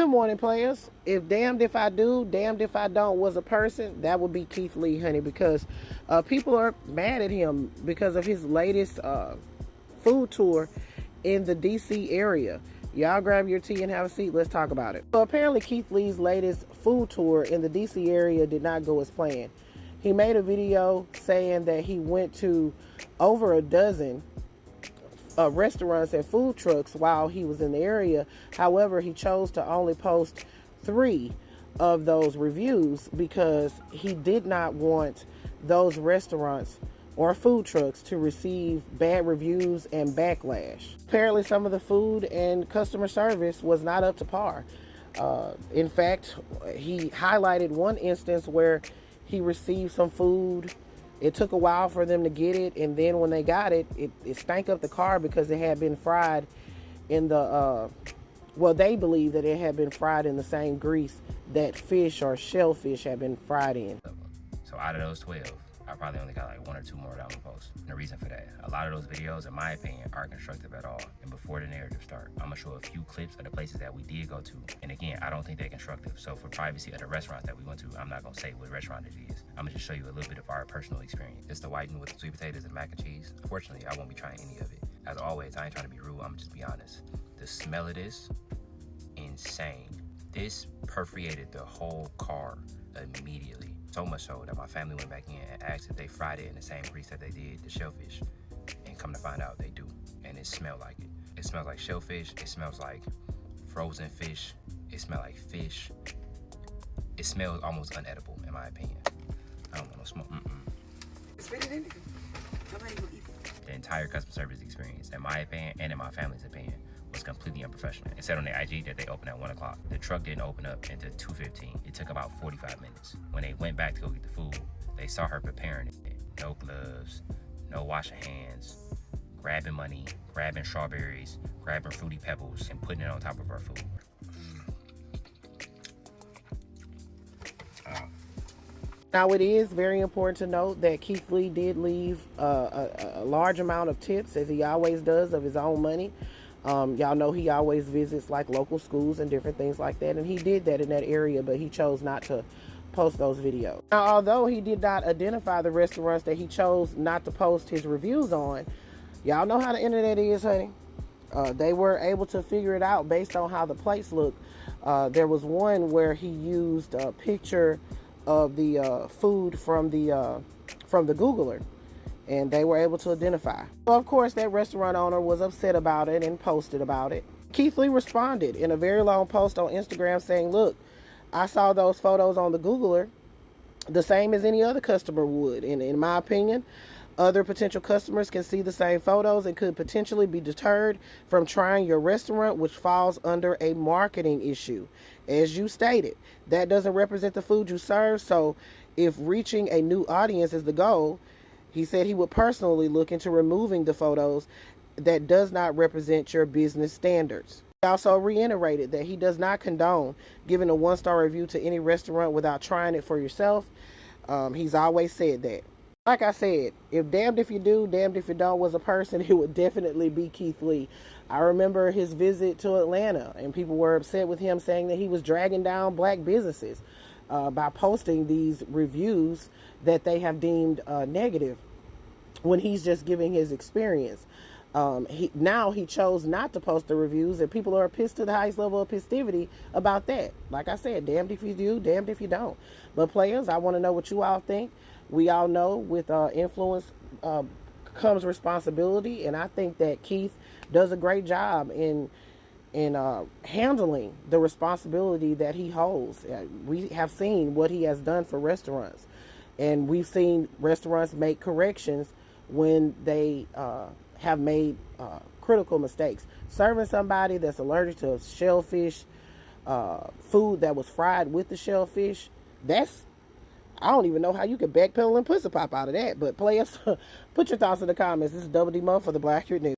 Good morning, players. If Damned If I Do, Damned If I Don't was a person, that would be Keith Lee, honey, because people are mad at him because of his latest food tour in the DC area. Y'all grab your tea and have a seat. Let's talk about it. So apparently Keith Lee's latest food tour in the DC area did not go as planned. He made a video saying that he went to over a dozen restaurants and food trucks while he was in the area. However, he chose to only post 3 of those reviews because he did not want those restaurants or food trucks to receive bad reviews and backlash. Apparently, some of the food and customer service was not up to par. In fact, he highlighted one instance where he received some food. It took a while for them to get it, and then when they got it, it stank up the car because it had been fried in the, well, they believe that it had been fried in the same grease that fish or shellfish had been fried in. So out of those 12, I probably only got like 1 or 2 more that I'm gonna post. And the reason for that, a lot of those videos, in my opinion, aren't constructive at all. And before the narrative start, I'm gonna show a few clips of the places that we did go to. And again, I don't think they're constructive. So for privacy of the restaurants that we went to, I'm not gonna say what restaurant it is. I'm gonna just show you a little bit of our personal experience. It's the whiting with the sweet potatoes and mac and cheese. Unfortunately, I won't be trying any of it. As always, I ain't trying to be rude, I'm gonna just be honest. The smell of this, insane. This perforated the whole car immediately. So much so that my family went back in and asked if they fried it in the same grease that they did the shellfish. And come to find out they do. And it smelled like it. It smells like shellfish. It smells like frozen fish. It smells like fish. It smells almost unedible, in my opinion. I don't want no smoke. Spit it in there. Nobody gonna eat it. The entire customer service experience, in my opinion and in my family's opinion, was completely unprofessional. It said on their IG that they opened at 1 o'clock. The truck didn't open up until 2:15. It took about 45 minutes. When they went back to go get the food, they saw her preparing it. No gloves, no washing hands, grabbing money, grabbing strawberries, grabbing Fruity Pebbles, and putting it on top of her food. Now, it is very important to note that Keith Lee did leave a large amount of tips, as he always does, of his own money. Y'all know he always visits like local schools and different things like that, and he did that in that area, but he chose not to post those videos. Now, although he did not identify the restaurants that he chose not to post his reviews on, y'all know how the internet is, honey. They were able to figure it out based on how the plates look. There was one where he used a picture of the food from the Googler, and they were able to identify. So of course, that restaurant owner was upset about it and posted about it. Keith Lee responded in a very long post on Instagram saying, "Look, I saw those photos on the Googler the same as any other customer would. And in my opinion, other potential customers can see the same photos and could potentially be deterred from trying your restaurant, which falls under a marketing issue. As you stated, that doesn't represent the food you serve. So if reaching a new audience is the goal," he said he would personally look into removing the photos that does not represent your business standards. He also reiterated that he does not condone giving a 1-star review to any restaurant without trying it for yourself. He's always said that. Like I said, if Damned If You Do, Damned If You Don't was a person, it would definitely be Keith Lee. I remember his visit to Atlanta, and people were upset with him, saying that he was dragging down black businesses by posting these reviews that they have deemed negative when he's just giving his experience. Now he chose not to post the reviews, and people are pissed to the highest level of festivity about that. Like I said, damned if you do, damned if you don't. But players, I want to know what you all think. We all know with influence comes responsibility, and I think that Keith does a great job in handling the responsibility that he holds. We have seen what he has done for restaurants, and we've seen restaurants make corrections when they have made critical mistakes. Serving somebody that's allergic to shellfish, food that was fried with the shellfish, I don't even know how you could backpedal and pussy pop out of that. But players, put your thoughts in the comments. This is Double D Mo for the Black Street News.